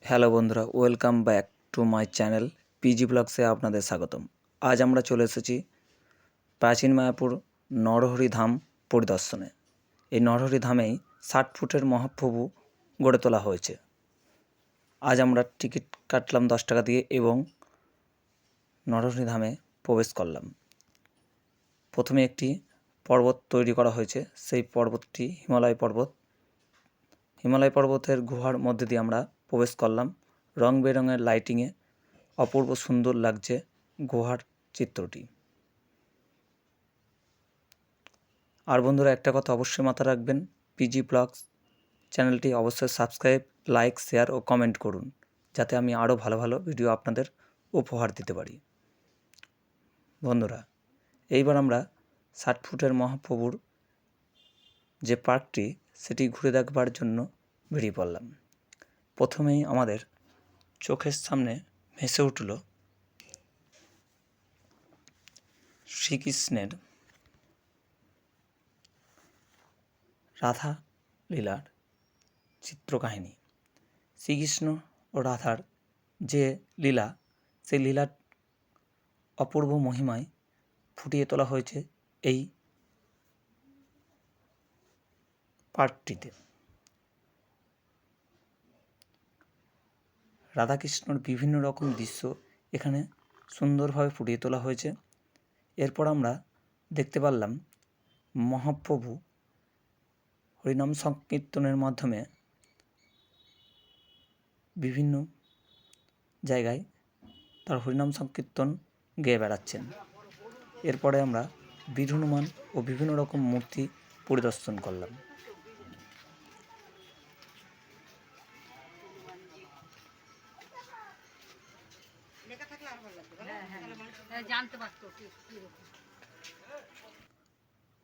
Hello বন্ধুরা, welcome back to my channel PG ব্লগসে আপনাদের স্বাগতম। আজ আমরা চলে এসেছি প্রাচীন মায়াপুর নরহরি ধাম পরিদর্শনে। এই নরহরি ধামেই 60 ফুটের মহাপ্রভু গড়ে তোলা হয়েছে। আজ আমরা টিকিট কাটলাম 10 টাকা দিয়ে এবং নরহরি ধামে প্রবেশ করলাম। প্রথমে একটি পর্বত তৈরি করা হয়েছে, সেই পর্বতটি হিমালয় পর্বত। হিমালয় পর্বতের গুহার মধ্যে দিয়ে আমরা প্রবেশ করলাম। রং বেরঙের লাইটিংয়ে অপূর্ব সুন্দর লাগছে গুহার চিত্রটি। আর বন্ধুরা, একটা কথা অবশ্যই মাথায় রাখবেন, পিজি ব্লগস চ্যানেলটি অবশ্যই সাবস্ক্রাইব, লাইক, শেয়ার ও কমেন্ট করুন, যাতে আমি আরও ভালো ভালো ভিডিও আপনাদের উপহার দিতে পারি। বন্ধুরা, এইবার আমরা 60 ফুটের মহাপ্রভুর যে পার্কটি সেটি ঘুরে দেখবার জন্য বেরিয়ে পড়লাম। প্রথমেই আমাদের চোখের সামনে ভেসে উঠল শ্রীকৃষ্ণের রাধা লীলার চিত্রকাহিনী। শ্রীকৃষ্ণ ও রাধার যে লীলা, সেই লীলার অপূর্ব মহিমায় ফুটিয়ে তোলা হয়েছে এই পার্কটিতে। রাধাকৃষ্ণর বিভিন্ন রকম দৃশ্য এখানে সুন্দরভাবে ফুটিয়ে তোলা হয়েছে। এরপর আমরা দেখতে পারলাম মহাপ্রভু হরিনাম সংকীর্তনের মাধ্যমে বিভিন্ন জায়গায় তার হরিনাম সংকীর্তন গেয়ে বেড়াচ্ছেন। এরপরে আমরা বীর হনুমান ও বিভিন্ন রকম মূর্তি পরিদর্শন করলাম।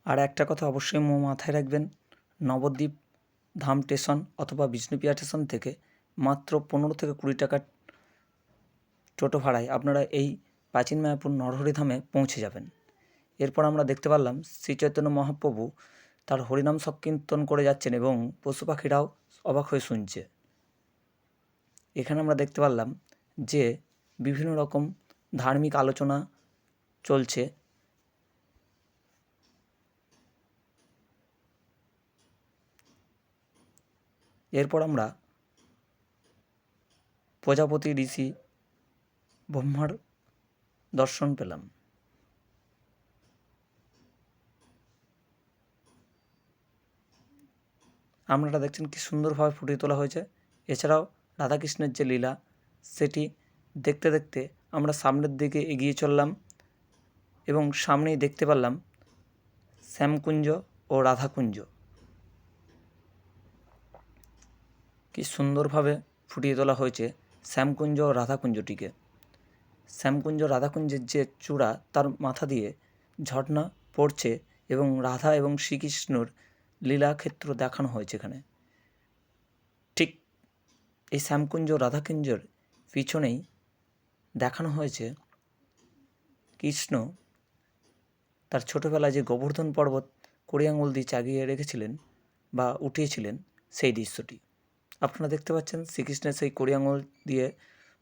আর একটা কথা অবশ্যই মাথায় রাখবেন, নবদ্বীপ ধাম স্টেশন অথবা বিষ্ণুপ্রিয়া স্টেশন থেকে মাত্র 15 থেকে 20 টাকার টোটো ভাড়ায় আপনারা এই প্রাচীন মায়াপুর নরহরি ধামে পৌঁছে যাবেন। এরপর আমরা দেখতে পারলাম শ্রী চৈতন্য মহাপ্রভু তার হরিনাম সংকীর্তন করে যাচ্ছেন এবং পশু পাখিরাও অবাক হয়ে শুনছে। এখানে আমরা দেখতে পারলাম যে বিভিন্ন রকম ধার্মিক আলোচনা চলছে। এরপর আমরা প্রজাপতি ঋষি ব্রহ্মার দর্শন পেলাম। আপনারা দেখছেন কি সুন্দরভাবে ফুটিয়ে তোলা হয়েছে। এছাড়াও রাধাকৃষ্ণের যে লীলা, সেটি দেখতে দেখতে আমরা সামনের দিকে এগিয়ে চললাম এবং সামনেই দেখতে পারলাম শ্যামকুঞ্জ ও রাধাকুঞ্জ। কি সুন্দরভাবে ফুটিয়ে তোলা হয়েছে শ্যামকুঞ্জ ও রাধাকুঞ্জটিকে। শ্যামকুঞ্জ রাধাকুঞ্জের যে চূড়া, তার মাথা দিয়ে ঝর্ণা পড়ছে এবং রাধা এবং শ্রীকৃষ্ণর লীলাক্ষেত্র দেখানো হয়েছে এখানে। ঠিক এই শ্যামকুঞ্জ রাধাকুঞ্জের পিছনেই দেখানো হয়েছে কৃষ্ণ তার ছোটোবেলায় যে গোবর্ধন পর্বত কড়ি আঙুল দিয়ে চাগিয়ে রেখেছিলেন বা উঠিয়েছিলেন, সেই দৃশ্যটি আপনারা দেখতে পাচ্ছেন। শ্রীকৃষ্ণের সেই কড়ি আঙুল দিয়ে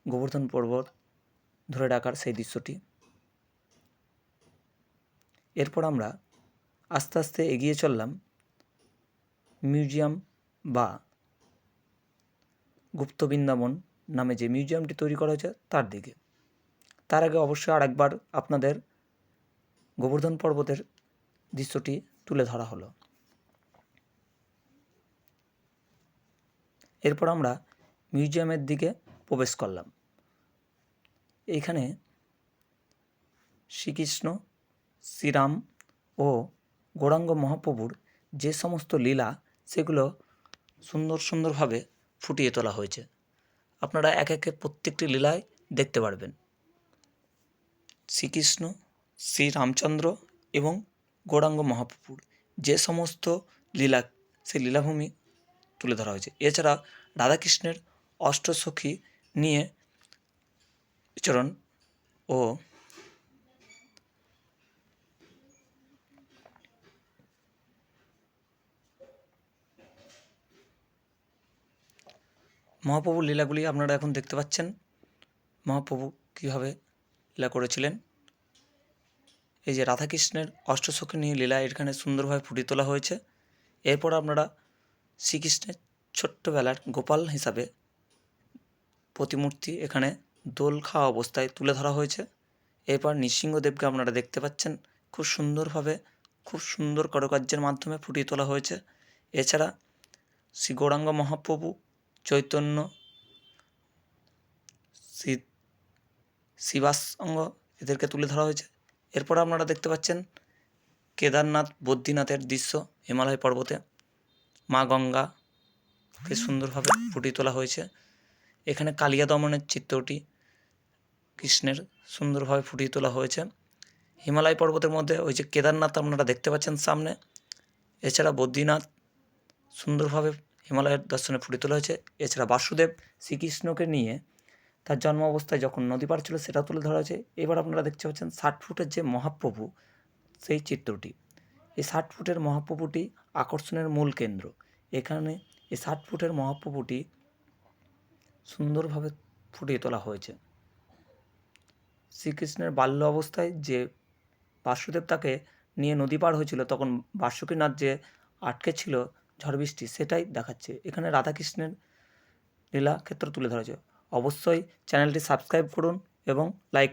গোবর্ধন পর্বত ধরে রাখার সেই দৃশ্যটি। এরপর আমরা আস্তে আস্তে এগিয়ে চললাম মিউজিয়াম বা গুপ্ত বৃন্দাবন নামে যে মিউজিয়ামটি তৈরি করা হয়েছে তার দিকে। তার আগে অবশ্যই আরেকবার আপনাদের গোবর্ধন পর্বতের দৃশ্যটি তুলে ধরা হলো। এরপর আমরা মিউজিয়ামের দিকে প্রবেশ করলাম। এইখানে শ্রীকৃষ্ণ, শ্রীরাম ও গৌরাঙ্গ মহাপ্রভুর যে সমস্ত লীলা, সেগুলো সুন্দরভাবে ফুটিয়ে তোলা হয়েছে। আপনারা এক একে প্রত্যেকটি লীলায় দেখতে পারবেন। শ্রীকৃষ্ণ, শ্রীরামচন্দ্র এবং গৌরাঙ্গ মহাপ্রভুর যে সমস্ত লীলা, সেই লীলাভূমি তুলে ধরা হয়েছে। এছাড়া রাধাকৃষ্ণের অষ্টসখী নিয়ে চরণ ও মহাপ্রভুর লীলাগুলি আপনারা এখন দেখতে পাচ্ছেন। মহাপ্রভু কীভাবে লীলা করেছিলেন। এই যে রাধাকৃষ্ণের অষ্টসখী নিয়ে লীলা এখানে সুন্দরভাবে ফুটিয়ে তোলা হয়েছে। এরপর আপনারা শ্রীকৃষ্ণের ছোট্টবেলার গোপাল হিসাবে প্রতিমূর্তি এখানে দোল খাওয়া অবস্থায় তুলে ধরা হয়েছে। এরপর নৃসিংহদেবকে আপনারা দেখতে পাচ্ছেন খুব সুন্দরভাবে, খুব সুন্দর কারুকার্যের মাধ্যমে ফুটিয়ে তোলা হয়েছে। এছাড়া শ্রী গৌরাঙ্গ মহাপ্রভু, চৈতন্য, শিবাসঙ্গ এদেরকে তুলে ধরা হয়েছে। এরপর আপনারা দেখতে পাচ্ছেন কেদারনাথ, বদ্রীনাথের দৃশ্য হিমালয় পর্বতে। মা গঙ্গাকে সুন্দরভাবে ফুটিয়ে তোলা হয়েছে। এখানে কালিয়া দমনের চিত্রটি কৃষ্ণের সুন্দরভাবে ফুটিয়ে তোলা হয়েছে। হিমালয় পর্বতের মধ্যে ওই যে কেদারনাথ আপনারা দেখতে পাচ্ছেন সামনে। এছাড়া বদ্রীনাথ সুন্দরভাবে হিমালয়ের দর্শনে ফুটিয়ে তোলা হয়েছে। এছাড়া বাসুদেব শ্রীকৃষ্ণকে নিয়ে তার জন্ম অবস্থায় যখন নদী পার ছিল সেটা তুলে ধরা হয়েছে। এবার আপনারা দেখতে পাচ্ছেন 60 ফুটের যে মহাপ্রভু, সেই চিত্রটি। এই 60 ফুটের মহাপ্রভুটি আকর্ষণের মূল কেন্দ্র। এখানে এই 60 ফুটের মহাপ্রভুটি সুন্দরভাবে ফুটিয়ে তোলা হয়েছে। শ্রীকৃষ্ণের বাল্য অবস্থায় যে বাসুদেব তাকে নিয়ে নদী পার হয়েছিল, তখন বাসুকীনাথ যে আটকে ছিল ঝড় বৃষ্টি, সেটাই দেখাচ্ছে। এখানে রাধাকৃষ্ণের লীলা ক্ষেত্র তুলে ধরা হয়েছে। অবশ্যই চ্যানেলটি সাবস্ক্রাইব করুন এবং লাইক